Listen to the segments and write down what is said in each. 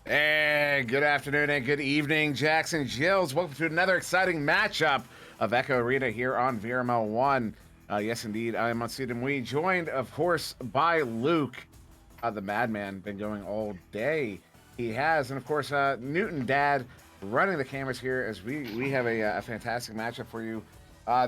Hey, good afternoon and good evening, Jackson Jills. Welcome to another exciting matchup of Echo Arena here on VRML 1. Yes, indeed, I am on SirDimwi, joined, of course, by Luke, the madman, been going all day. He has, and of course, Newton Dad running the cameras here as we have a fantastic matchup for you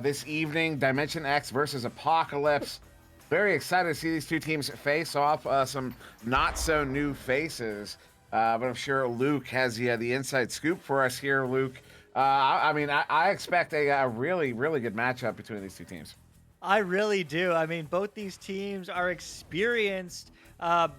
this evening. Dimension X versus Apocalypse. Very excited to see these two teams face off. Some not so new faces. But I'm sure Luke has the inside scoop for us here, Luke. I expect a really, really good matchup between these two teams. I really do. I mean, both these teams are experienced.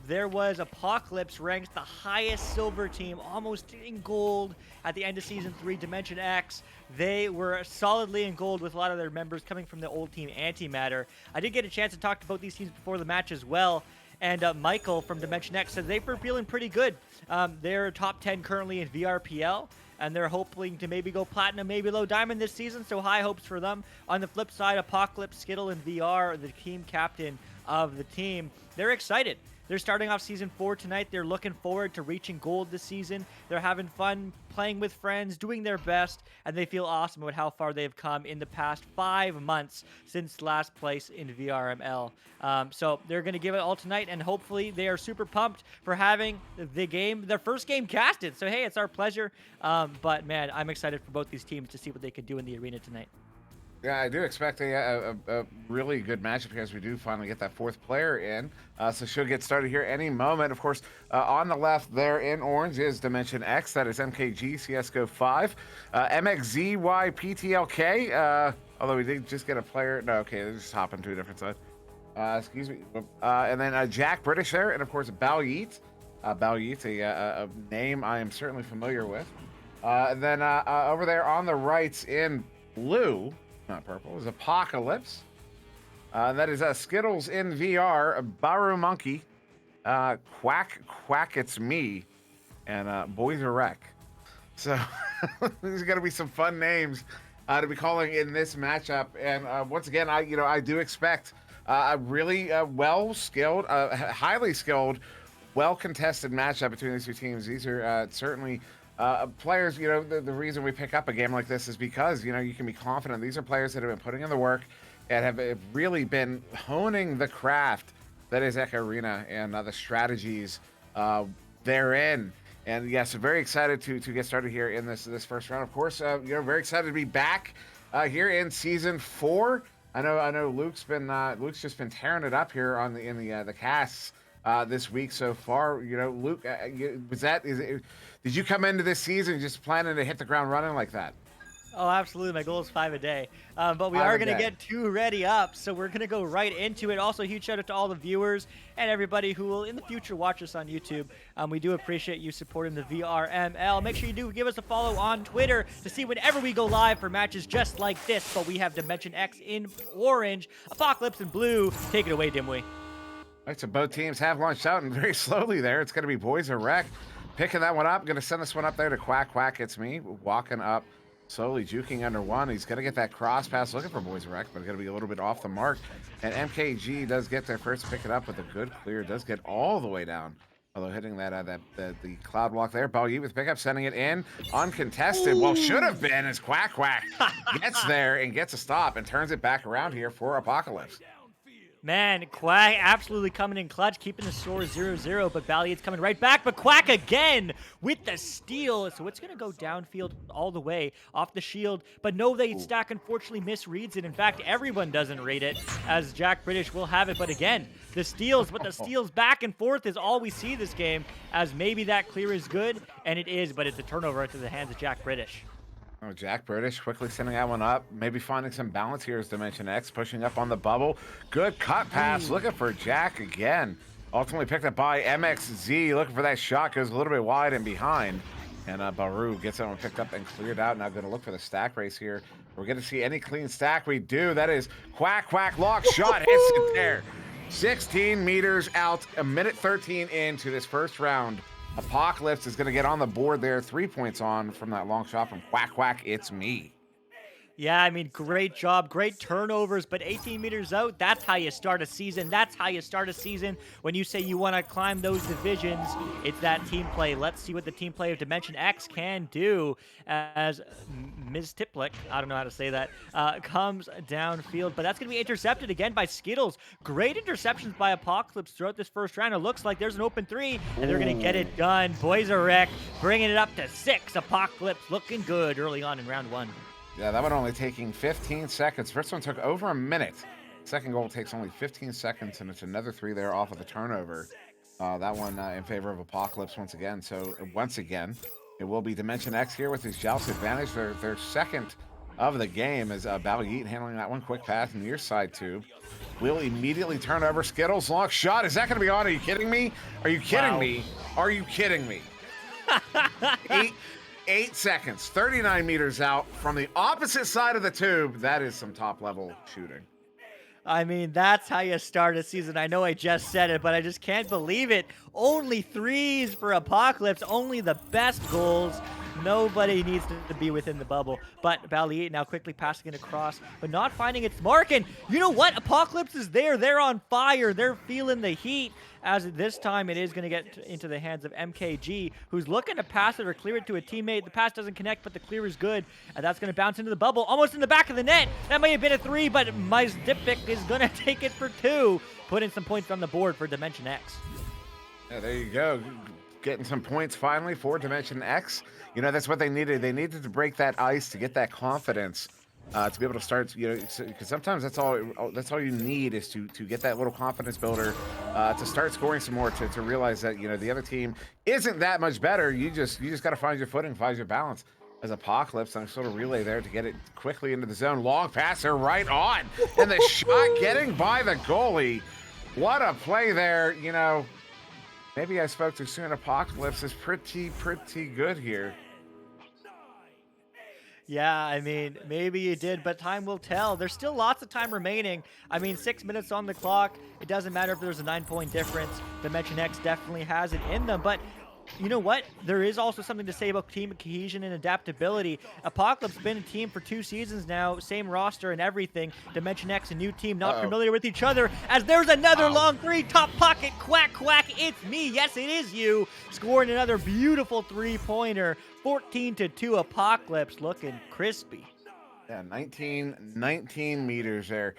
There was Apocalypse ranked the highest silver team, almost in gold at the end of Season 3, Dimension X. They were solidly in gold with a lot of their members coming from the old team Antimatter. I did get a chance to talk to both these teams before the match as well. And Michael from Dimension X said they were feeling pretty good. They're top 10 currently in VRPL, and they're hoping to maybe go platinum, maybe low diamond this season, so high hopes for them. On the flip side, Apocalypse, Skittle, and VR, the team captain of the team, they're excited. They're starting off Season 4 tonight. They're looking forward to reaching gold this season. They're having fun, playing with friends, doing their best, and they feel awesome about how far they've come in the past 5 months since last place in VRML. So they're going to give it all tonight, and hopefully they are super pumped for having their first game casted. So, hey, it's our pleasure. But, man, I'm excited for both these teams to see what they can do in the arena tonight. Yeah, I do expect a really good matchup because we do finally get that fourth player in. So she'll get started here any moment. Of course, on the left there in orange is Dimension X. That is MKG, CSGO 5. MXZY, PTLK. Although we did just get a player. No, okay, they're just hopping to a different side. Excuse me. And then Jack British there. And of course, Balyeet. Balyeet, a name I am certainly familiar with. And then over there on the right in blue, not purple, is Apocalypse. That is Skittles in VR, Baru Monkey, Quack, it's me, and Boys Are Wreck. So there's going to be some fun names to be calling in this matchup. And once again, I do expect a really well-skilled, highly skilled, well-contested matchup between these two teams. These are certainly players, the reason we pick up a game like this is because, you can be confident. These are players that have been putting in the work and have really been honing the craft that is Echo Arena and the strategies therein. And yes, very excited to get started here in this first round. Of course, very excited to be back here in Season 4. I know Luke's just been tearing it up here in the casts this week so far. Luke, did you come into this season just planning to hit the ground running like that? Oh, absolutely. My goal is 5 a day. But we are going to get 2 ready up, so we're going to go right into it. Also, huge shout out to all the viewers and everybody who will in the future watch us on YouTube. We do appreciate you supporting the VRML. Make sure you do give us a follow on Twitter to see whenever we go live for matches just like this. But we have Dimension X in orange, Apocalypse in blue. Take it away, Dimwi. All right, so both teams have launched out, and very slowly there, it's going to be Boys Are Wreck picking that one up. Going to send this one up there to Quack, it's me, walking up, slowly juking under one. He's going to get that cross pass, looking for Boys Are Wreck, but going to be a little bit off the mark. And MKG does get there first, pick it up with a good clear, does get all the way down. Although hitting the cloud walk there, Balyeet with pickup, sending it in, uncontested. Well, should have been as Quack gets there and gets a stop and turns it back around here for Apocalypse. Man, Quack absolutely coming in clutch, keeping the score 0-0, but Balyeet's coming right back, but Quack again with the steal, so it's going to go downfield all the way off the shield, but no, they stack unfortunately misreads it. In fact, everyone doesn't read it, as Jack British will have it, but again, the steals back and forth is all we see this game, as maybe that clear is good, and it is, but it's a turnover into the hands of Jack British. Oh, Jack British quickly sending that one up. Maybe finding some balance here as Dimension X pushing up on the bubble. Good cut pass. Looking for Jack again. Ultimately picked up by MXZ. Looking for that shot. Goes a little bit wide and behind. And Baru gets that one picked up and cleared out. Now going to look for the stack race here. We're going to see any clean stack. We do. That is Quack. Lock shot. Hits it there. 16 meters out. A minute 13 into this first round. Apocalypse is going to get on the board there. 3 points on from that long shot from Quack, it's me. Yeah, I mean, great job, great turnovers, but 18 meters out, that's how you start a season. That's how you start a season when you say you want to climb those divisions. It's that team play. Let's see what the team play of Dimension X can do as Ms. Tiplick, I don't know how to say that, comes downfield, but that's going to be intercepted again by Skittles. Great interceptions by Apocalypse throughout this first round. It looks like there's an open three, and they're going to get it done. Boys are wreck, bringing it up to 6. Apocalypse looking good early on in round 1. Yeah, that one only taking 15 seconds. First one took over a minute. Second goal takes only 15 seconds, and it's another 3 there off of the turnover. That one in favor of Apocalypse once again. So once again, it will be Dimension X here with his joust advantage. Their second of the game is Balyeet handling that one. Quick pass near side tube. Will immediately turn over Skittles. Long shot. Is that going to be on? Are you kidding me? Are you kidding me? Are you kidding me? 8 seconds, 39 meters out from the opposite side of the tube. That is some top-level shooting. I mean, that's how you start a season. I know I just said it, but I just can't believe it. Only 3s for Apocalypse, only the best goals. Nobody needs to be within the bubble. But Balyeet now quickly passing it across, but not finding its mark. And you know what? Apocalypse is there. They're on fire. They're feeling the heat. As this time it is going to get into the hands of MKG, who's looking to pass it or clear it to a teammate. The pass doesn't connect, but the clear is good. And that's going to bounce into the bubble, almost in the back of the net. That may have been a 3, but Myzdipik is going to take it for 2, putting some points on the board for Dimension X. Yeah, there you go. Getting some points finally for Dimension X. You know, that's what they needed. They needed to break that ice to get that confidence. To be able to start, you know, because sometimes that's all you need is to get that little confidence builder to start scoring some more, to realize that, you know, the other team isn't that much better. You just got to find your footing, find your balance. As Apocalypse on a sort of relay there to get it quickly into the zone. Long passer right on, and the shot getting by the goalie. What a play there. You know, maybe I spoke too soon. Apocalypse is pretty good here. Yeah, I mean, maybe you did, but time will tell. There's still lots of time remaining. I mean, 6 minutes on the clock. It doesn't matter if there's a 9-point difference. Dimension X definitely has it in them, but you know what? There is also something to say about team cohesion and adaptability. Apocalypse been a team for 2 seasons now, same roster and everything. Dimension X, a new team, not familiar with each other, as there's another long 3, top pocket, quack, quack, it's me, yes, it is you, scoring another beautiful 3-pointer, 14-2, Apocalypse looking crispy. Yeah, 19 meters there.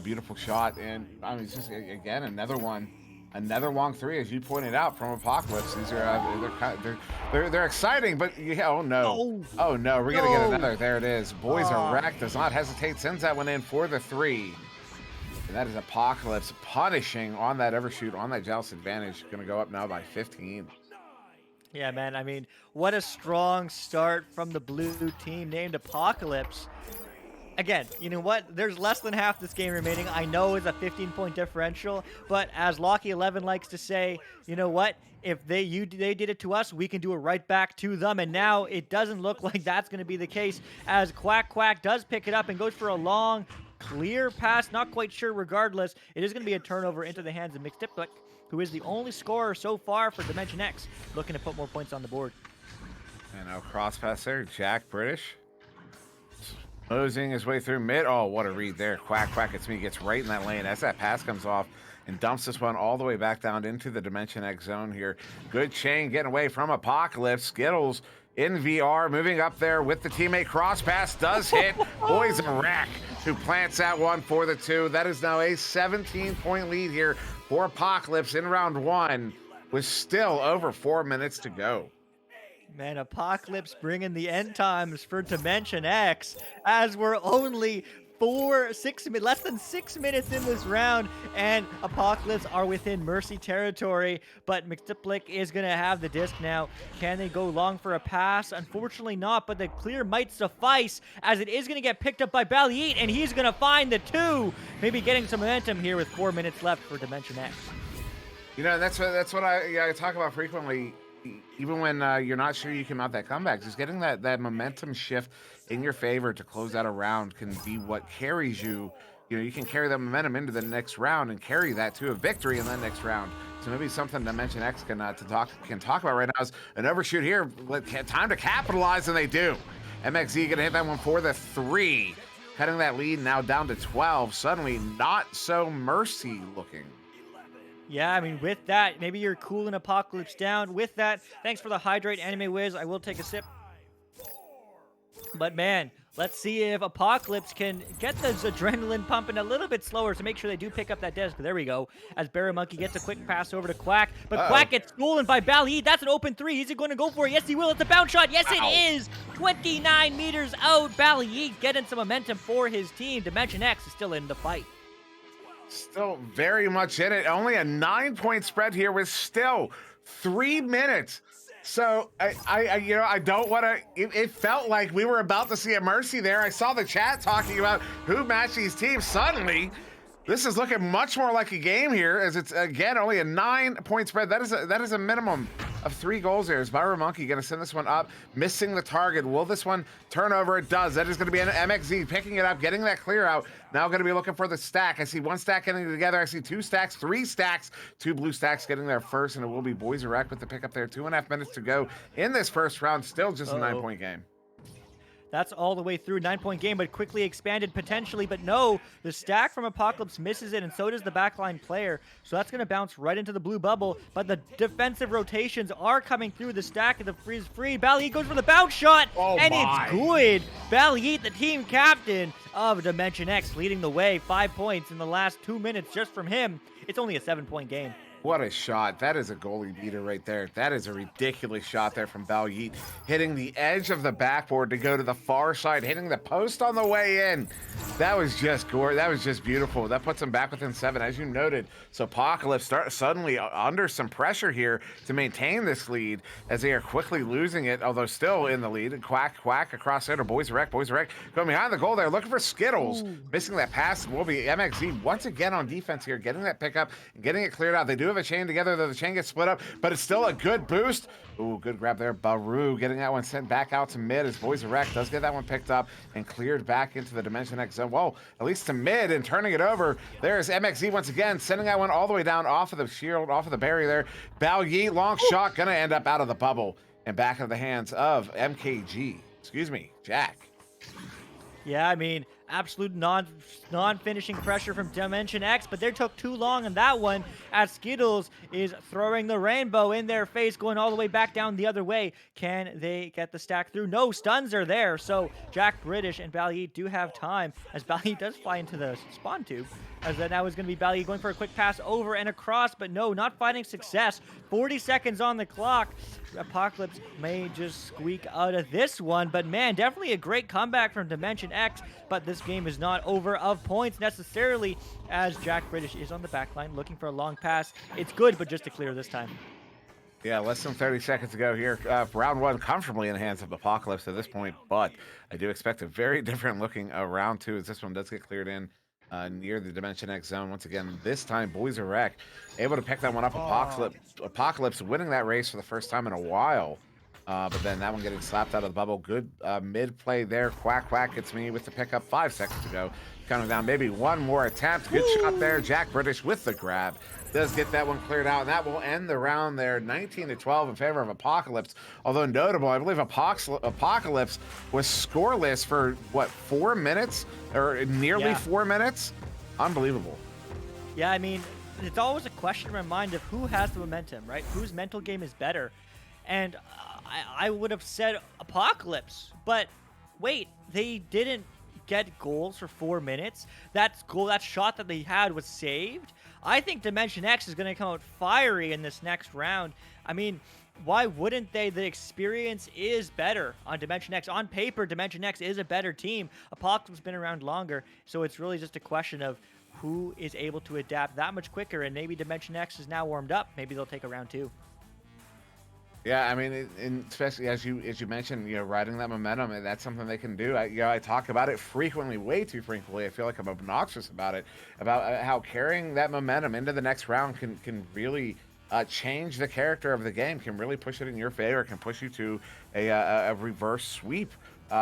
Beautiful shot, and I mean, it's just, again, another long 3, as you pointed out, from Apocalypse. These are they're exciting, but oh no, we're gonna get another. There it is. Boys are wrecked. Does not hesitate. Sends that one in for the 3. And that is Apocalypse punishing on that overshoot, on that joust advantage. Gonna go up now by 15. Yeah, man. I mean, what a strong start from the blue team named Apocalypse. Again, you know what? There's less than half this game remaining. I know it's a 15-point differential, but as Locky11 likes to say, you know what? If they did it to us, we can do it right back to them. And now it doesn't look like that's going to be the case, as Quack Quack does pick it up and goes for a long, clear pass. Not quite sure. Regardless, it is going to be a turnover into the hands of Myzdipik, who is the only scorer so far for Dimension X, looking to put more points on the board. And now cross pass there, Jack British. Mosing his way through mid. Oh, what a read there. Quack, quack, it's me. Gets right in that lane as that pass comes off and dumps this one all the way back down into the Dimension X zone here. Good chain getting away from Apocalypse. Skittles in VR, moving up there with the teammate. Cross pass does hit. Boys a wreck, who plants that one for the 2. That is now a 17-point lead here for Apocalypse in round 1 with still over 4 minutes to go. Man, Apocalypse bringing the end times for Dimension X, as we're only less than 6 minutes in this round, and Apocalypse are within mercy territory, but Myzdipik is going to have the disc now. Can they go long for a pass? Unfortunately not, but the clear might suffice, as it is going to get picked up by Balyeet, and he's going to find the 2, maybe getting some momentum here with 4 minutes left for Dimension X. You know, that's what I talk about frequently. Even when you're not sure you can mount that comeback, just getting that momentum shift in your favor to close out a round can be what carries you. You know, you can carry that momentum into the next round and carry that to a victory in the next round. So maybe something Dimension X can talk about right now is an overshoot here. Time to capitalize, and they do. MXZ gonna hit that one for the 3. cutting that lead now down to 12. Suddenly, not so mercy looking. Yeah, I mean, with that, maybe you're cooling Apocalypse down. With that, thanks for the hydrate, Anime Wiz. I will take a sip. But man, let's see if Apocalypse can get this adrenaline pumping a little bit slower to make sure they do pick up that disc. There we go. As Barra Monkey gets a quick pass over to Quack. But Quack gets stolen by Bali. That's an open three. Is he going to go for it? Yes, he will. It's a bounce shot. Yes, it is. 29 meters out. Bali getting some momentum for his team. Dimension X is still in the fight. Still very much in it. Only a 9-point spread here with still 3 minutes. So I don't want to. It felt like we were about to see a mercy there. I saw the chat talking about who matched these teams. Suddenly, this is looking much more like a game here, as it's again only a 9-point spread. That is a minimum of 3 goals there. Is Byron Monkey going to send this one up, missing the target? Will this one turn over? It does. That is going to be an MXZ picking it up, getting that clear out. Now going to be looking for the stack. I see 1 stack getting together. I see 2 stacks, 3 stacks, 2 blue stacks getting there first, and it will be Boys Erect with the pickup there. 2.5 minutes to go in this first round. Still just a 9-point game. That's all the way through. 9-point game, but quickly expanded potentially. But no, the stack from Apocalypse misses it, and so does the backline player. So that's going to bounce right into the blue bubble. But the defensive rotations are coming through. The stack of the freeze free. Bali goes for the bounce shot, and it's good. Bali, the team captain of Dimension X, leading the way. 5 points in the last 2 minutes just from him. It's only a 7-point game. What a shot. That is a goalie beater right there. That is a ridiculous shot there from Bal Yeet, hitting the edge of the backboard to go to the far side, hitting the post on the way in. That was just gorgeous. That was just beautiful. That puts them back within 7, as you noted. So Apocalypse start suddenly under some pressure here to maintain this lead as they are quickly losing it, although still in the lead. Quack across center. Boys Erect going behind the goal there, looking for Skittles. Missing that pass will be MXZ once again on defense here, getting that pickup and getting it cleared out. They do have a chain together, though the chain gets split up, but it's still a good boost. Ooh, good grab there. Baru getting that one sent back out to mid as Boys Erect does get that one picked up and cleared back into the Dimension X zone. Well, at least to mid and turning it over. There's MXZ once again, sending that one all the way down off of the shield, off of the barrier there. Bao Yi, long shot, gonna end up out of the bubble and back into the hands of MKG. Excuse me, Jack. Yeah, I mean, absolute non-finishing pressure from Dimension X, but they took too long on that one as Skittles is throwing the rainbow in their face, going all the way back down the other way. Can they get the stack through? No, stuns are there, so Jack British and Bali do have time as Bali does fly into the spawn tube. As that now is going to be Bali going for a quick pass over and across, but no, not finding success. 40 seconds on the clock. Apocalypse may just squeak out of this one, but man, definitely a great comeback from Dimension X, but this game is not over of points necessarily as Jack British is on the back line looking for a long pass. It's good, but just to clear this time. Yeah, less than 30 seconds to go here. Round 1 comfortably in the hands of Apocalypse at this point, but I do expect a very different looking round 2 as this one does get cleared in near the Dimension X zone. Once again, this time Boys Erect able to pick that one up. Apocalypse winning that race for the first time in a while. But then that one getting slapped out of the bubble. Good mid play there. Quack gets me with the pickup. 5 seconds to go. Counting down maybe one more attempt. Good shot there. Jack British with the grab. Does get that one cleared out, and that will end the round there. 19-12 in favor of Apocalypse. Although notable, I believe Apocalypse was scoreless for, what, 4 minutes? Or nearly 4 minutes? Unbelievable. Yeah, I mean, it's always a question in my mind of who has the momentum, right? Whose mental game is better? And I would have said Apocalypse, but wait, they didn't get goals for 4 minutes. That shot that they had was saved. I think Dimension X is going to come out fiery in this next round. I mean, why wouldn't they? The experience is better on Dimension X. On paper, Dimension X is a better team. Apocalypse has been around longer, so it's really just a question of who is able to adapt that much quicker, and maybe Dimension X is now warmed up. Maybe they'll take a round 2. Yeah, I mean, and especially as you mentioned, riding that momentum, and that's something they can do. I talk about it frequently, way too frequently. I feel like I'm obnoxious about it, about how carrying that momentum into the next round can really change the character of the game, can really push it in your favor, can push you to a reverse sweep,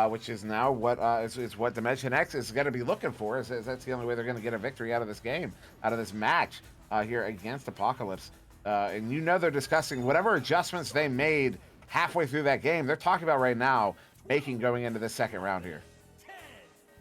which is now what is what Dimension X is going to be looking for. Is that's the only way they're going to get a victory out of this game, out of this match here against Apocalypse. And they're discussing whatever adjustments they made halfway through that game. They're talking about right now making going into the second round here.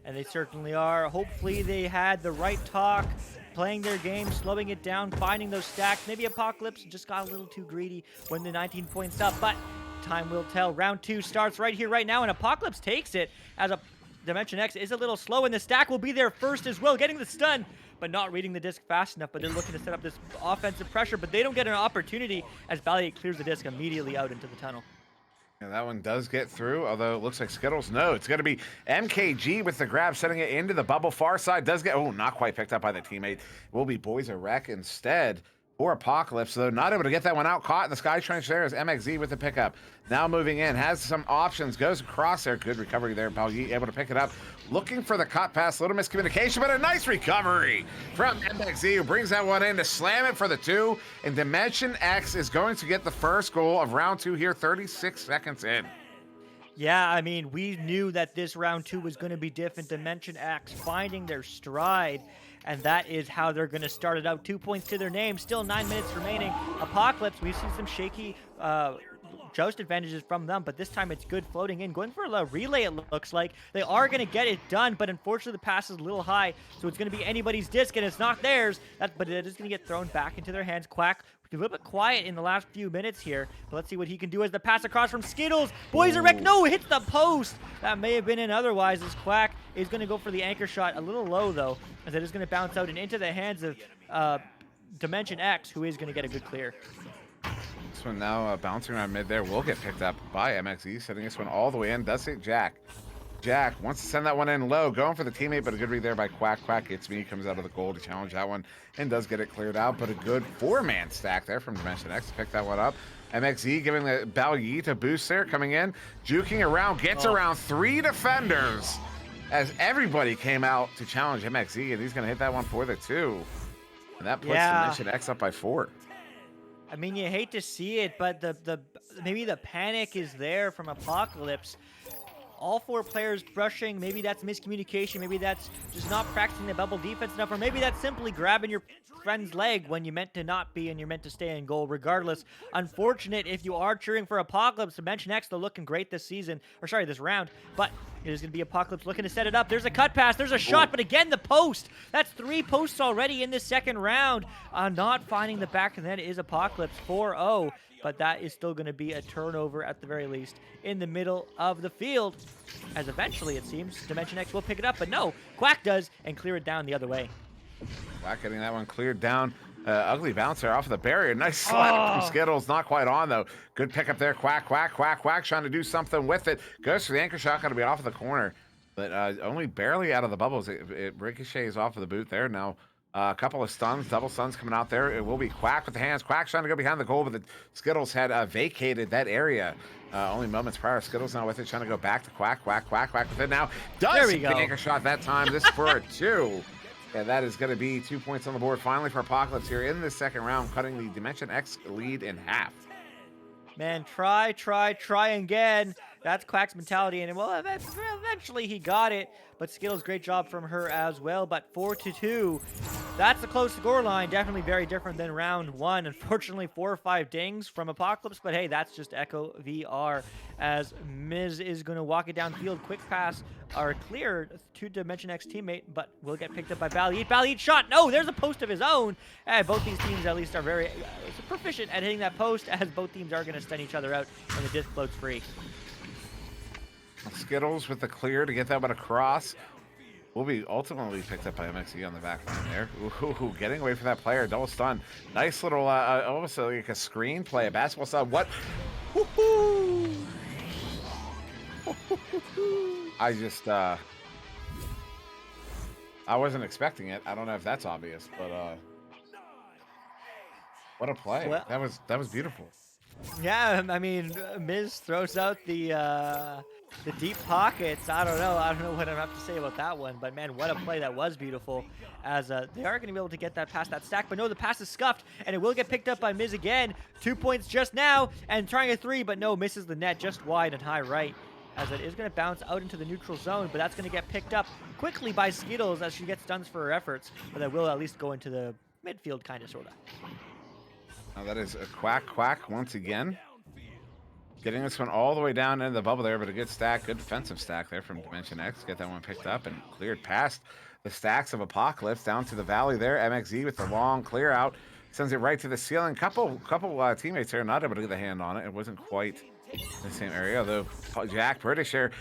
And they certainly are. Hopefully they had the right talk, playing their game, slowing it down, finding those stacks. Maybe Apocalypse just got a little too greedy when the 19 points up, but time will tell. Round 2 starts right here, right now, and Apocalypse takes it as a Dimension X is a little slow, and the stack will be there first as well, getting the stun, but not reading the disc fast enough. But they're looking to set up this offensive pressure, but they don't get an opportunity as Valiant clears the disc immediately out into the tunnel. Yeah, that one does get through, although it looks like Skittles. No, it's going to be MKG with the grab, setting it into the bubble. Far side does get, oh, not quite picked up by the teammate. It will be Boys a Wreck instead for Apocalypse, though not able to get that one out. Caught in the sky trench there is MXZ with the pickup. Now moving in, has some options, goes across there. Good recovery there. Balgi able to pick it up. Looking for the cut pass, little miscommunication, but a nice recovery from MXZ, who brings that one in to slam it for the 2. And Dimension X is going to get the first goal of round 2 here, 36 seconds in. Yeah, I mean, we knew that this round 2 was going to be different. Dimension X finding their stride, and that is how they're going to start it out. 2 points to their name, still 9 minutes remaining. Apocalypse, we've seen some shaky joust advantages from them, but this time it's good floating in. Going for a relay, it looks like. They are going to get it done, but unfortunately the pass is a little high, so it's going to be anybody's disc, and it's not theirs. But it is going to get thrown back into their hands. Quack, a little bit quiet in the last few minutes here, but let's see what he can do as the pass across from Skittles. Boys are wrecked. No, hits the post. That may have been in otherwise, as Quack is going to go for the anchor shot. A little low, though, as it is going to bounce out and into the hands of Dimension X, who is going to get a good clear. This one now bouncing around mid there will get picked up by MXE, setting this one all the way in. Does hit Jack. Jack wants to send that one in low, going for the teammate, but a good read there by Quack. Quack It's Me, comes out of the goal to challenge that one and does get it cleared out, but a good 4-man stack there from Dimension X to pick that one up. MXE giving the Balyi to boost there, coming in, juking around, gets around 3 defenders as everybody came out to challenge MXE, and he's going to hit that one for the 2. And that puts Dimension X up by 4. I mean, you hate to see it, but maybe the panic is there from Apocalypse. All 4 players brushing, maybe that's miscommunication, maybe that's just not practicing the bubble defense enough, or maybe that's simply grabbing your friend's leg when you meant to not be and you're meant to stay in goal. Regardless, unfortunate if you are cheering for Apocalypse. Dimension X, they're looking great this season, or sorry, this round, but it is going to be Apocalypse looking to set it up. There's a cut pass, there's a shot, but again, the post. That's 3 posts already in this second round. Not finding the back of the net is Apocalypse, 4-0. But that is still going to be a turnover at the very least in the middle of the field, as eventually it seems Dimension X will pick it up, but no, Quack does and clear it down the other way. Quack getting that one cleared down. Ugly bouncer off of the barrier. Nice slap from Skittles. Not quite on, though. Good pickup there. Quack, Quack, Quack, Quack, trying to do something with it. Goes for the anchor shot. Going to be off of the corner, but only barely out of the bubbles. It ricochets off of the boot there. Now a couple of stuns, double stuns coming out there. It will be Quack with the hands. Quack trying to go behind the goal, but the Skittles had vacated that area only moments prior. Skittles now with it, trying to go back to Quack, Quack, Quack, Quack with it now. Does hit the anchor shot that time. This for a 2. And that is going to be 2 points on the board finally for Apocalypse here in this second round, cutting the Dimension X lead in half. Man, try again. That's Quack's mentality, and well, eventually he got it. But Skittles, great job from her as well. But 4-2, that's a close score line. Definitely very different than round 1. Unfortunately, 4 or 5 dings from Apocalypse, but hey, that's just Echo VR. As Miz is going to walk it downfield, quick pass are cleared to Dimension X teammate, but will get picked up by Balyi. Balyi shot. No, there's a post of his own. Both these teams at least are very proficient at hitting that post, as both teams are going to stun each other out, and the disc floats free. Skittles with the clear to get that one across. Will be ultimately picked up by MXE on the back line there. Ooh, getting away from that player. Double stun. Nice little, almost like a screen play, a basketball style. What? Woohoo! I just, I wasn't expecting it. I don't know if that's obvious, but what a play. Well, that was beautiful. Yeah, I mean, Miz throws out the deep pockets. I don't know what I have to say about that one, but man, what a play. That was beautiful, as they are going to be able to get that past that stack, but no, the pass is scuffed, and it will get picked up by Miz again. 2 points just now, and trying a 3, but no, misses the net just wide and high right, as it is going to bounce out into the neutral zone, but that's going to get picked up quickly by Skittles as she gets stuns for her efforts, but that will at least go into the midfield, kind of, sort of. Now that is a Quack once again. Getting this one all the way down into the bubble there, but a good stack, good defensive stack there from Dimension X. Get that one picked up and cleared past the stacks of Apocalypse down to the valley there. MXZ with the long clear out sends it right to the ceiling. Couple teammates there not able to get the hand on it. It wasn't quite the same area, although Jack British there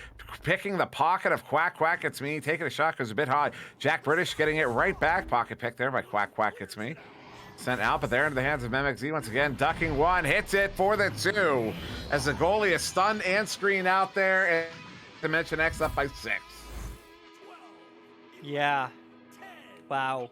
picking the pocket of Quack Quack It's Me, taking a shot goes a bit high. Jack British getting it right back. Pocket pick there by Quack Quack It's Me. Sent out, but there into the hands of MXZ once again. Ducking one, hits it for the 2. As the goalie is stunned and screened out there. And Dimension X up by 6. Yeah. Wow.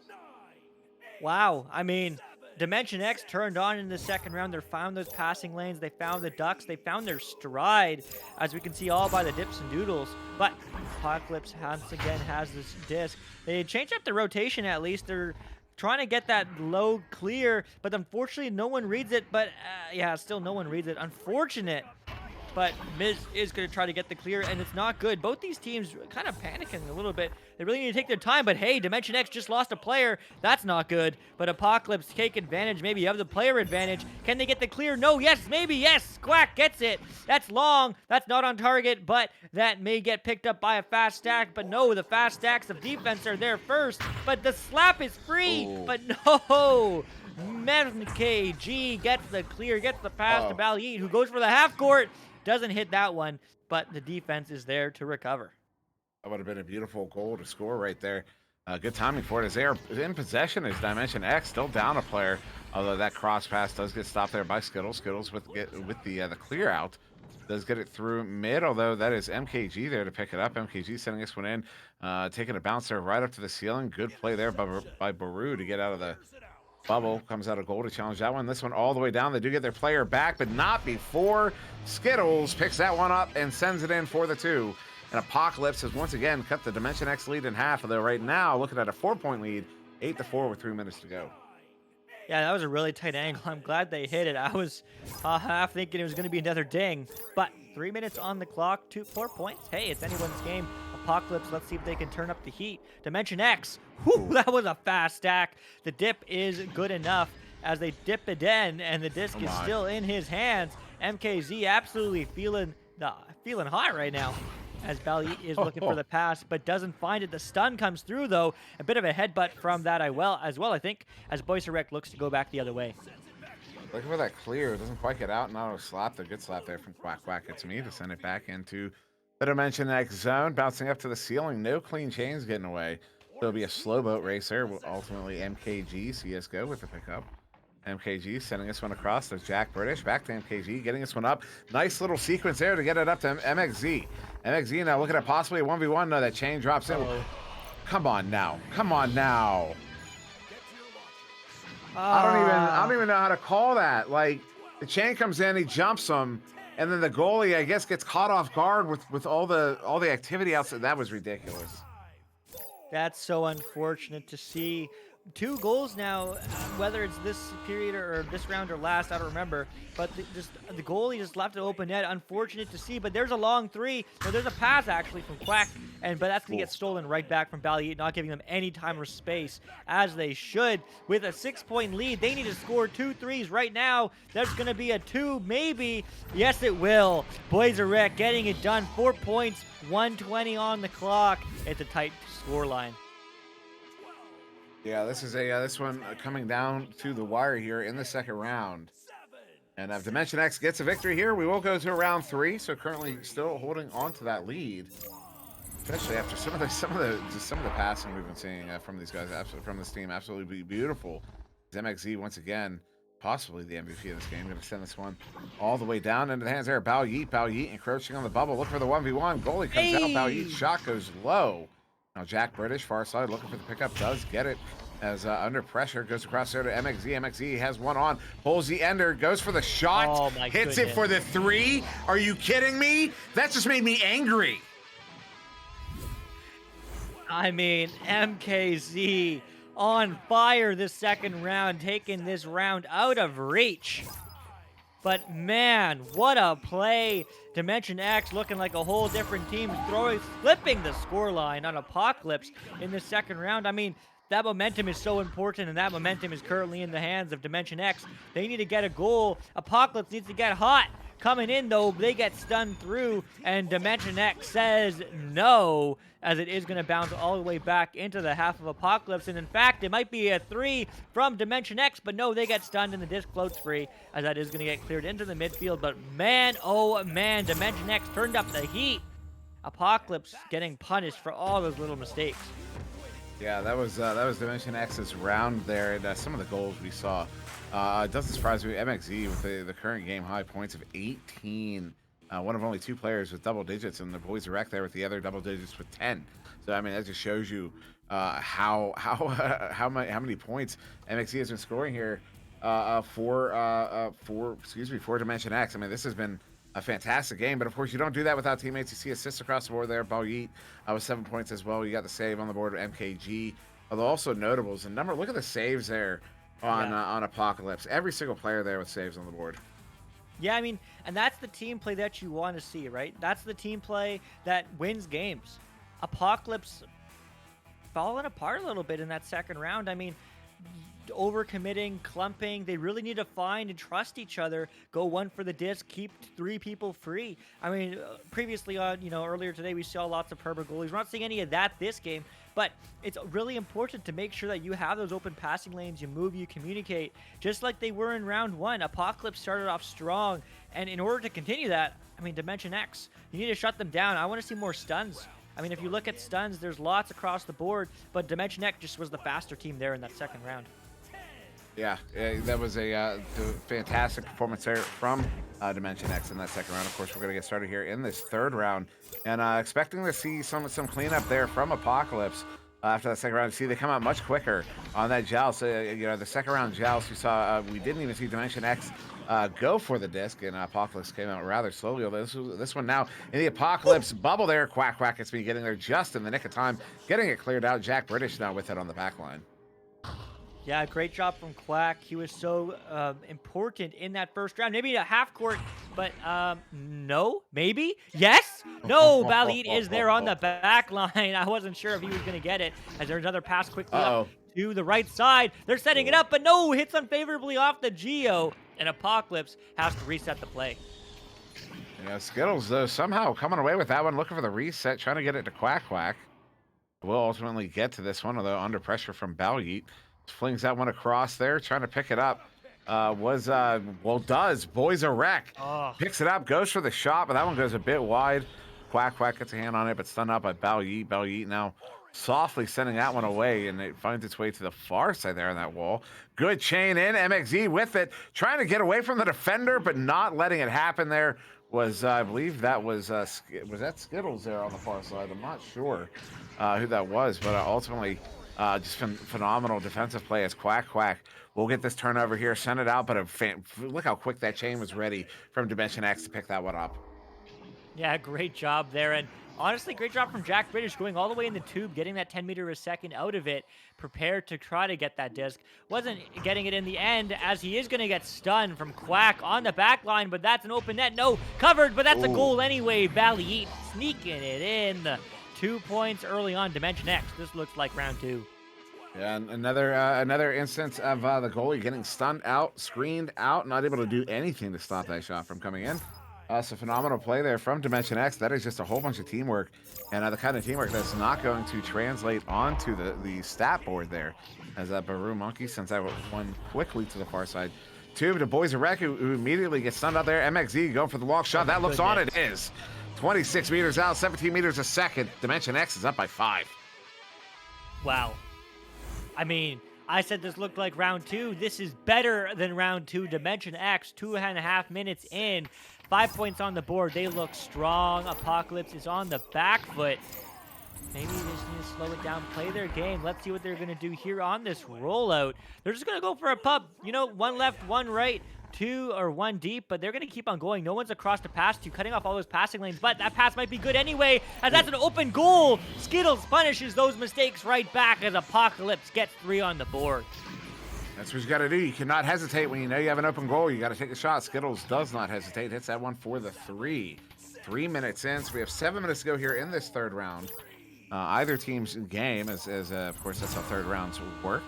Wow. I mean, Dimension X turned on in the second round. They found those passing lanes. They found the ducks. They found their stride, as we can see all by the dips and doodles. But Apocalypse once again has this disc. They changed up the rotation at least. They're trying to get that low clear, but unfortunately no one reads it. But yeah, still no one reads it. Unfortunate. But Miz is going to try to get the clear, and it's not good. Both these teams kind of panicking a little bit. They really need to take their time, but hey, Dimension X just lost a player. That's not good. But Apocalypse take advantage, maybe of the player advantage. Can they get the clear? No, yes, maybe, yes. Quack gets it. That's long. That's not on target, but that may get picked up by a fast stack. But no, the fast stacks of defense are there first. But the slap is free. Ooh. But no. MKG gets the clear, gets the pass to Balit, who goes for the half court. Doesn't hit that one, but the defense is there to recover. That would have been a beautiful goal to score right there. Good timing for it as they are in possession as Dimension X, still down a player, although that cross pass does get stopped there by Skittles. Skittles with the clear out. Does get it through mid, although that is MKG there to pick it up. MKG sending this one in, taking a bounce there right up to the ceiling. Good play there by Baru to get out of the bubble. Comes out a goal to challenge that one. This one all the way down. They do get their player back, but not before Skittles picks that one up and sends it in for the 2. And Apocalypse has once again cut the Dimension X lead in half, although right now looking at a 4-point lead, 8-4 with 3 minutes to go. Yeah, that was a really tight angle. I'm glad they hit it. I was half thinking it was going to be another ding, but 3 minutes on the clock, 4 points. Hey, it's anyone's game. Apocalypse, let's see if they can turn up the heat. Dimension X, whew, that was a fast stack. The dip is good enough as they dip it in, and the disc is still in his hands. MKZ absolutely feeling hot right now, as Balit is looking for the pass, but doesn't find it. The stun comes through, though. A bit of a headbutt from that as well, I think, as Boyserek looks to go back the other way. Looking for that clear. It doesn't quite get out. Not a slap. The good slap there from Quack Quack It's Me to send it back into the Dimension X zone. Bouncing up to the ceiling. No clean chains getting away. There'll be a slow boat racer. Ultimately, MKG CSGO with the pickup. MKG sending this one across to Jack British. Back to MKG, getting this one up. Nice little sequence there to get it up to MXZ. MXZ now looking at possibly a 1v1. No, that chain drops in. Come on now. Come on now. I don't even know how to call that. Like, the chain comes in, he jumps him, and then the goalie, I guess, gets caught off guard with all the activity outside. That was ridiculous. That's so unfortunate to see. 2 goals now, whether it's this period or this round or last, I don't remember. But the goalie just left it open net. Unfortunate to see, but there's a long 3. No, there's a pass actually from Quack, but that's gonna get stolen right back from Balit, not giving them any time or space as they should. With a 6-point lead, they need to score 2 threes right now. There's gonna be a 2, maybe. Yes, it will. Boyserek getting it done. 4 points, 1:20 on the clock. It's a tight scoreline. Yeah, this is this one coming down to the wire here in the second round. And if Dimension X gets a victory here, we will go to round 3. So currently still holding on to that lead, especially after some of the passing we've been seeing from these guys, from this team. Absolutely beautiful. MXZ once again, possibly the MVP of this game. Going to send this one all the way down into the hands there. Balit encroaching on the bubble. Look for the 1v1. Goalie comes out. Balit shot goes low. Now Jack British, far side, looking for the pickup, does get it as under pressure, goes across there to MXZ. MXZ has one on, pulls the ender, goes for the shot, hits it for the 3. Are you kidding me? That just made me angry. I mean, MKZ on fire this second round, taking this round out of reach. But man, what a play. Dimension X looking like a whole different team, flipping the scoreline on Apocalypse in the second round. I mean, that momentum is so important, and that momentum is currently in the hands of Dimension X. They need to get a goal. Apocalypse needs to get hot. coming in, though. They get stunned through, and Dimension X says no, as it is going to bounce all the way back into the half of Apocalypse. And in fact, it might be a 3 from Dimension X, but no, they get stunned and the disc floats free, as that is going to get cleared into the midfield. But man, oh man, Dimension X turned up the heat. Apocalypse getting punished for all those little mistakes. Yeah, that was Dimension X's round there, and some of the goals we saw. It doesn't surprise me. MXZ with the current game high points of 18. One of only 2 players with double digits, and the boys are there with the other double digits with 10. So I mean, that just shows you how many points MXZ has been scoring here for Dimension X. I mean, this has been a fantastic game, but of course you don't do that without teammates. You see assists across the board there. Balyeet with 7 points as well. You got the save on the board with MKG. Although also notables, and look at the saves there on Apocalypse. Every single player there with saves on the board. Yeah, I mean, and that's the team play that you want to see, right? That's the team play that wins games. Apocalypse falling apart a little bit in that second round. I mean, overcommitting, clumping. They really need to find and trust each other. Go one for the disc. Keep 3 people free. I mean, previously on, earlier today, we saw lots of Perba goalies. We're not seeing any of that this game, but it's really important to make sure that you have those open passing lanes. You move, you communicate, just like they were in round 1. Apocalypse started off strong, and in order to continue that, I mean, Dimension X, you need to shut them down. I want to see more stuns. I mean, if you look at stuns, there's lots across the board, but Dimension X just was the faster team there in that second round. Yeah, that was a fantastic performance there from Dimension X in that second round. Of course, we're going to get started here in this third round, and expecting to see some cleanup there from Apocalypse after that second round. See, they come out much quicker on that joust. The second round joust, we saw we didn't even see Dimension X go for the disc, and Apocalypse came out rather slowly. Although this one now in the Apocalypse bubble there, Quack has been getting there just in the nick of time, getting it cleared out. Jack British now with it on the back line. Yeah, great job from Quack. He was so important in that first round. Maybe a half court, but no, maybe, yes, no. Balyeet is there on the back line. I wasn't sure if he was going to get it, as there's another pass quickly up to the right side. They're setting it up, but no, hits unfavorably off the Geo, and Apocalypse has to reset the play. Yeah, Skittles though somehow coming away with that one, looking for the reset, trying to get it to Quack. Will ultimately get to this one, although under pressure from Balyeet. Flings that one across there, trying to pick it up. Boys a wreck. Picks it up, goes for the shot, but that one goes a bit wide. Quack gets a hand on it, but stunned up by Balyeet. Balyeet now softly sending that one away, and it finds its way to the far side there on that wall. Good chain in, MXZ with it, trying to get away from the defender, but not letting it happen there. I believe that was that Skittles there on the far side? I'm not sure who that was, but ultimately just phenomenal defensive play as Quack will get this turnover here, send it out, but look how quick that chain was ready from Dimension X to pick that one up. Yeah, great job there, and honestly, great job from Jack British going all the way in the tube, getting that 10 meter a second out of it, prepared to try to get that disc. Wasn't getting it in the end, as he is going to get stunned from Quack on the back line, but that's an open net. No, covered, but that's a goal anyway. Balyeet sneaking it in. 2 points early on Dimension X. This looks like round 2. Yeah, and another instance of the goalie getting stunned out, screened out, not able to do anything to stop that shot from coming in. So phenomenal play there from Dimension X. That is just a whole bunch of teamwork, and the kind of teamwork that's not going to translate onto the stat board there, as that Baru Monkey sends that one quickly to the far side. Tube to Boys of Wreck, who immediately gets stunned out there. MXZ going for the long shot. That looks on. It is 26 meters out, 17 meters a second. Dimension X is up by 5. Wow. I mean, I said this looked like round 2. This is better than round 2. Dimension X, 2.5 minutes in. 5 points on the board. They look strong. Apocalypse is on the back foot. Maybe they just need to slow it down, play their game. Let's see what they're going to do here on this rollout. They're just going to go for a pub. One left, one right, 2 or 1 deep, but they're going to keep on going. No one's across to pass to, cutting off all those passing lanes, but that pass might be good anyway, as that's an open goal. Skittles punishes those mistakes right back as Apocalypse gets 3 on the board. That's what you got to do. You cannot hesitate when you know you have an open goal. You got to take a shot. Skittles does not hesitate. Hits that one for the 3. 3 minutes in, so we have 7 minutes to go here in this third round. Either team's game, as of course that's how third rounds work.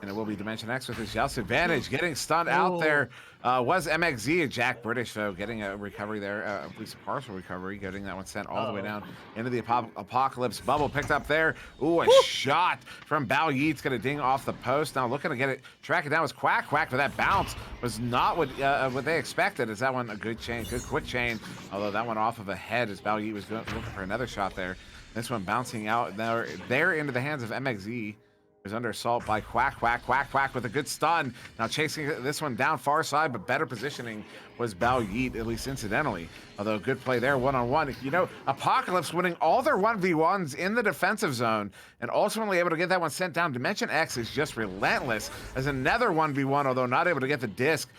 And it will be Dimension X with his Joust advantage. Getting stunned out Oh. there was MXZ and Jack British, though, getting a recovery there, at least a partial recovery, getting that one sent all the way Uh-oh. down into the Apocalypse bubble. Picked up there. Ooh, a Woo! shot from Bao Yeet's going to ding off the post. Now looking to get it, track it down was Quack Quack, but that bounce was not what they expected. Is that one a good chain, good quick chain, although that one off of a head as Bao Yeet was looking for another shot there. This one bouncing out there into the hands of MXZ. Was under assault by Quack Quack. Quack Quack with a good stun. Now chasing this one down far side, but better positioning was Bao Yeet, at least incidentally. Although good play there, one-on-one. You know, Apocalypse winning all their 1v1s in the defensive zone and ultimately able to get that one sent down. Dimension X is just relentless as another 1v1, although not able to get the disc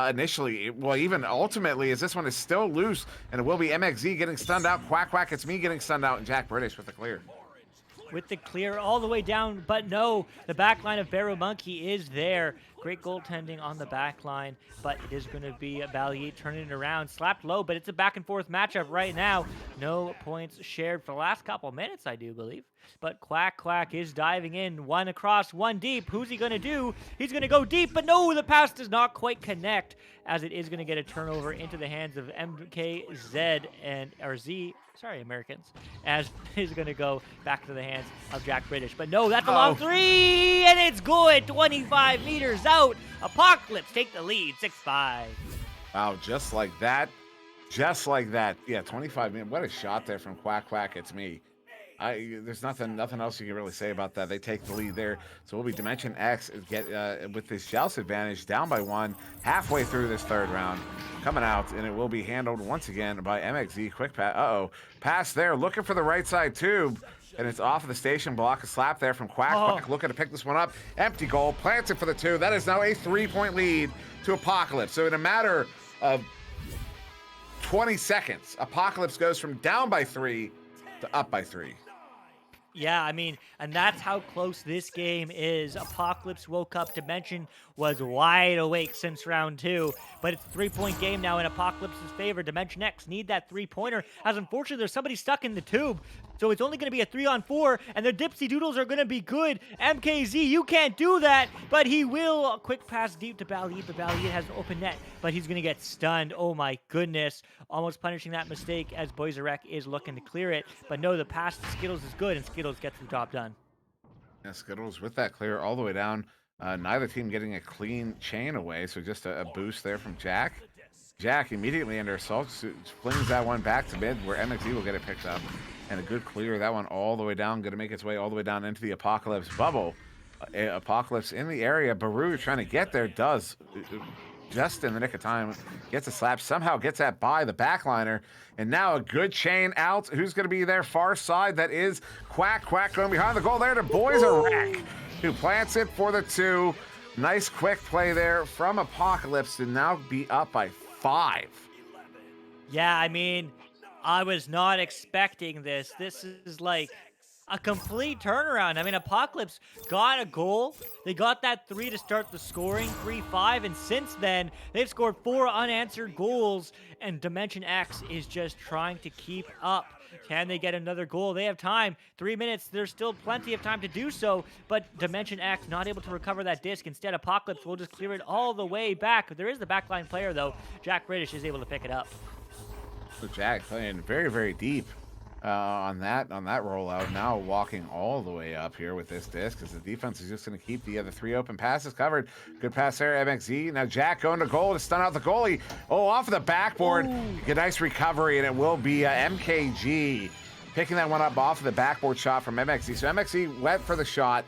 initially. Well, even ultimately, as this one is still loose, and it will be MXZ getting stunned out. Quack Quack, it's me getting stunned out, and Jack British with the clear. With the clear all the way down, but no, the back line of Barrow Monkey is there. Great goaltending on the back line, but it is going to be a Valier turning it around. Slapped low, but it's a back and forth matchup right now. No points shared for the last couple minutes, I do believe. But Quack Quack is diving in, one across, one deep. Who's he going to do? He's going to go deep, but no, the pass does not quite connect, as it is going to get a turnover into the hands of MKZ or Z. Sorry, Americans, as is going to go back to the hands of Jack British. But no, that's a long three, and it's good. 25 meters out. Apocalypse take the lead, 6-5. Wow, just like that. Just like that. Yeah, 25 minutes. What a shot there from Quack Quack. It's me. There's nothing else you can really say about that. They take the lead there. So we'll be Dimension X get with this Joust advantage down by one halfway through this third round. Coming out, and it will be handled once again by MXZ. Quick pass. Pass there. Looking for the right side tube. And it's off of the station block. A slap there from Quack Quack. Looking to pick this one up. Empty goal. Plants it for the two. That is now a 3-point lead to Apocalypse. So in a matter of 20 seconds, Apocalypse goes from down by 3 to up by 3. Yeah, I mean, and that's how close this game is. Apocalypse woke up. Dimension was wide awake since round 2, but it's a 3-point game now in Apocalypse's favor. Dimension X need that 3-pointer, as unfortunately there's somebody stuck in the tube, so it's only going to be a 3-on-4, and the Dipsy Doodles are going to be good. MKZ, you can't do that, but he will. A quick pass deep to Valier, but Valier has an open net, but he's going to get stunned. Oh my goodness, almost punishing that mistake as Boyzarek is looking to clear it, but no, the pass to Skittles is good, and Skittles gets the job done. Yeah, Skittles with that clear all the way down. Neither team getting a clean chain away, so just a boost there from Jack. Jack immediately under assault, flings that one back to mid where MXZ will get it picked up. And a good clear, that one all the way down, going to make its way all the way down into the Apocalypse bubble. Apocalypse in the area. Baru trying to get there, does just in the nick of time. Gets a slap, somehow gets that by the backliner. And now a good chain out. Who's going to be there far side? That is Quack Quack going behind the goal there to Boyzarek, who plants it for the 2. Nice quick play there from Apocalypse to now be up by 5. Yeah, I mean, I was not expecting this. This is like a complete turnaround. I mean, Apocalypse got a goal. They got that 3 to start the scoring, 3-5, and since then, they've scored 4 unanswered goals, and Dimension X is just trying to keep up. Can they get another goal? They have time. 3 minutes. There's still plenty of time to do so, but Dimension X not able to recover that disc. Instead, Apocalypse will just clear it all the way back. There is the backline player, though. Jack British is able to pick it up. So Jack playing very, very deep on that rollout. Now walking all the way up here with this disc, because the defense is just going to keep the other 3 open passes covered. Good pass there, MXZ. Now Jack going to goal to stun out the goalie. Oh, off of the backboard. Good, nice recovery, and it will be MKG picking that one up off of the backboard shot from MXZ. So MXZ went for the shot,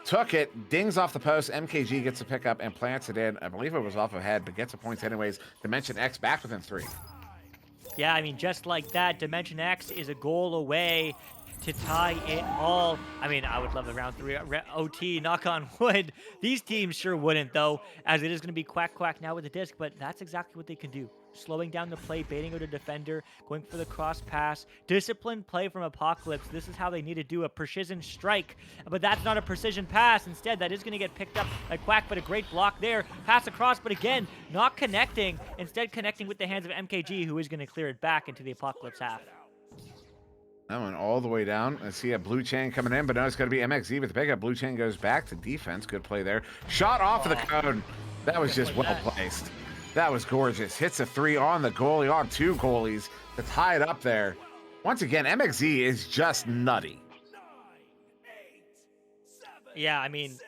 took it, dings off the post. MKG gets a pickup and plants it in. I believe it was off of head, but gets the points anyways. Dimension X back within 3. Yeah, I mean, just like that, Dimension X is a goal away to tie it all. I mean, I would love the round 3 OT, knock on wood. These teams sure wouldn't, though, as it is going to be Quack Quack now with the disc, but that's exactly what they can do. Slowing down the play, baiting out a defender, going for the cross pass, disciplined play from Apocalypse. This is how they need to do a precision strike, but that's not a precision pass. Instead, that is going to get picked up by Quack, but a great block there. Pass across, but again, not connecting. Instead, connecting with the hands of MKG, who is going to clear it back into the Apocalypse half. That one all the way down. I see a blue chain coming in, but now it's going to be MXZ with the pickup. Blue chain goes back to defense. Good play there. Shot off of the cone. That was just well placed. That was gorgeous. Hits a 3 on the goalie, on 2 goalies to tie it up there. Once again, MXZ is just nutty. Yeah, I mean,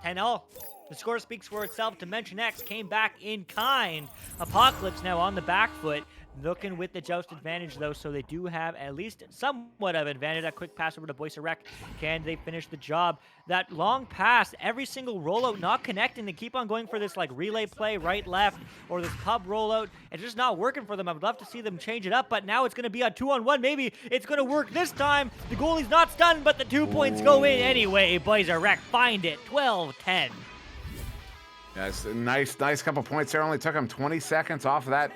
10-0. The score speaks for itself. Dimension X came back in kind. Apocalypse now on the back foot. Looking with the joust advantage, though, so they do have at least somewhat of advantage. A quick pass over to Boyce Rec. Can they finish the job? That long pass, every single rollout not connecting. They keep on going for this like relay play, right, left, or this pub rollout. It's just not working for them. I would love to see them change it up, but now it's going to be a 2-on-1. Maybe it's going to work this time. The goalie's not stunned, but the 2 points go in anyway. Boyce Rec find it. 12-10. Yeah, it's a nice couple points there. Only took them 20 seconds off of that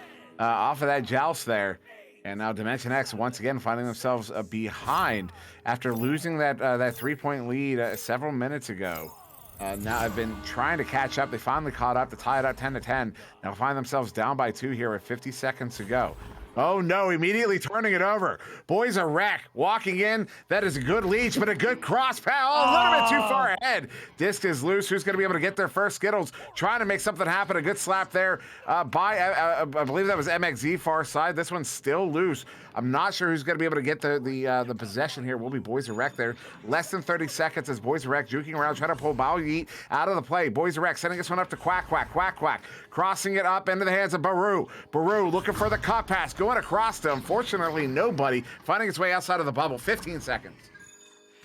joust there. And now Dimension X once again finding themselves behind after losing that 3-point lead several minutes ago. Now I've been trying to catch up. They finally caught up to tie it up 10-10. Now find themselves down by 2 here with 50 seconds to go. Oh no, immediately turning it over. Boys a wreck. Walking in. That is a good leech, but a good cross pass. Oh, a little bit too far ahead. Disc is loose. Who's going to be able to get their first Skittles? Trying to make something happen. A good slap there by, I believe that was MXZ far side. This one's still loose. I'm not sure who's going to be able to get the possession here. Will be Boys a wreck there. Less than 30 seconds as Boys a wreck juking around, trying to pull Bao Yeet out of the play. Boys a wreck sending this one up to Quack. Crossing it up into the hands of Baru. Baru looking for the cut pass. Going across to, unfortunately, nobody. Finding its way outside of the bubble. 15 seconds.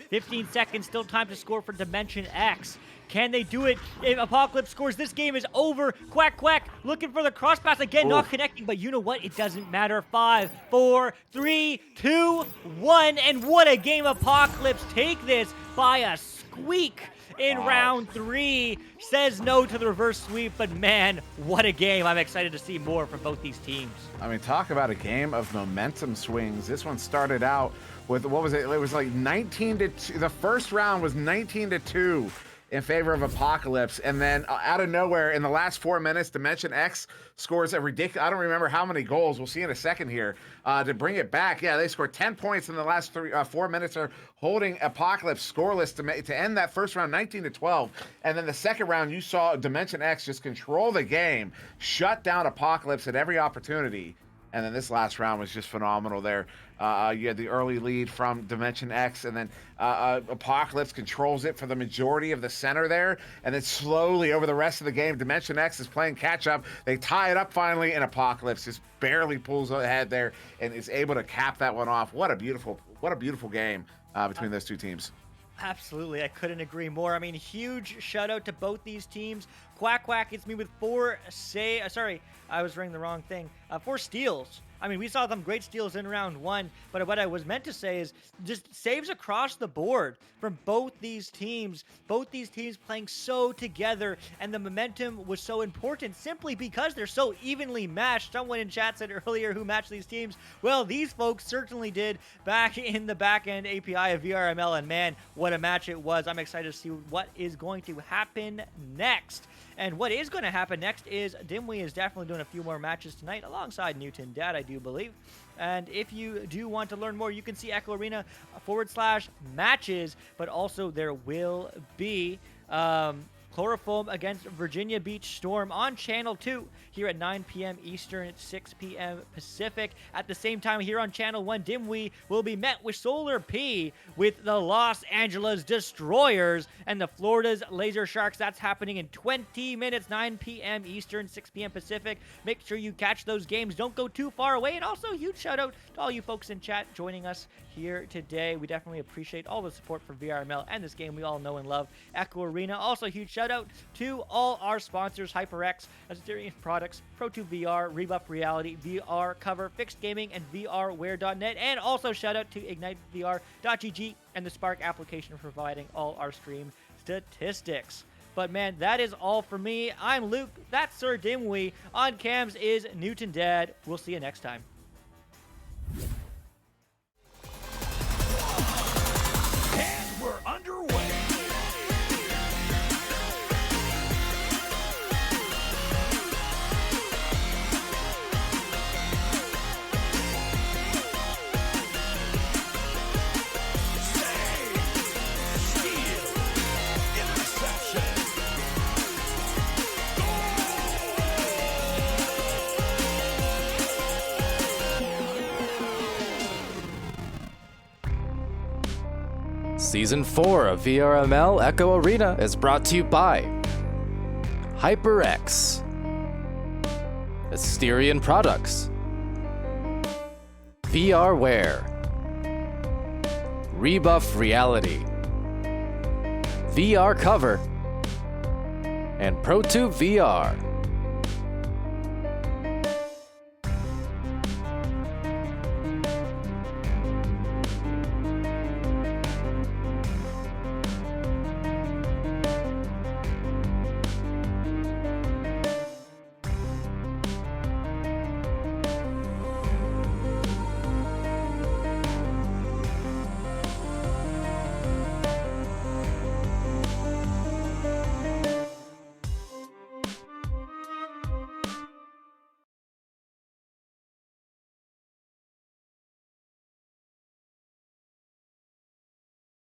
15 seconds, still time to score for Dimension X. Can they do it? If Apocalypse scores, this game is over. Quack, looking for the cross pass again, not connecting, but you know what? It doesn't matter. 5, 4, 3, 2, 1, and what a game. Apocalypse take this by a squeak in round 3. Says no to the reverse sweep, but man, what a game. I'm excited to see more from both these teams. I mean, talk about a game of momentum swings. This one started out with, what was it? It was like 19-2. The first round was 19-2 in favor of Apocalypse, and then out of nowhere, in the last 4 minutes, Dimension X scores a ridiculous, I don't remember how many goals, we'll see in a second here, to bring it back. Yeah, they scored 10 points in the last 4 minutes, are holding Apocalypse scoreless to end that first round 19-12, and then the second round, you saw Dimension X just control the game, shut down Apocalypse at every opportunity. And then this last round was just phenomenal there. You had the early lead from Dimension X, and then Apocalypse controls it for the majority of the center there. And then slowly over the rest of the game, Dimension X is playing catch-up. They tie it up finally, and Apocalypse just barely pulls ahead there and is able to cap that one off. What a beautiful game between those two teams. Absolutely, I couldn't agree more. I mean, huge shout out to both these teams. Quack hits me with 4 I was reading the wrong thing. 4 steals. I mean, we saw some great steals in round 1, but what I was meant to say is just saves across the board from both these teams. Both these teams playing so together, and the momentum was so important simply because they're so evenly matched. Someone in chat said earlier who matched these teams. Well, these folks certainly did back in the back-end API of VRML, and man, what a match it was. I'm excited to see what is going to happen next. And what is going to happen next is Dimwi is definitely doing a few more matches tonight alongside Newton Dad, I do believe. And if you do want to learn more, you can see Echo Arena /matches, but also there will be Chloroform against Virginia Beach Storm on Channel 2 here at 9 p.m. Eastern, 6 p.m. Pacific. At the same time, here on Channel 1, Dimwi will be met with Solar P with the Los Angeles Destroyers and the Florida's Laser Sharks. That's happening in 20 minutes, 9 p.m. Eastern, 6 p.m. Pacific. Make sure you catch those games. Don't go too far away. And also, huge shout out to all you folks in chat joining us here today. We definitely appreciate all the support for VRML and this game we all know and love, Echo Arena. Also, huge shout out to all our sponsors, HyperX, Asterion Products, Pro2 VR, Rebuff Reality, VR Cover, Fixed Gaming, and VRware.net. And also shout out to IgniteVR.gg and the Spark application for providing all our stream statistics. But man, that is all for me. I'm Luke. That's SirDimwi. On cams is Newton Dad. We'll see you next time. And we're underway. Season 4 of VRML Echo Arena is brought to you by HyperX, Asterion Products, VRware, Rebuff Reality, VR Cover, and ProTube VR.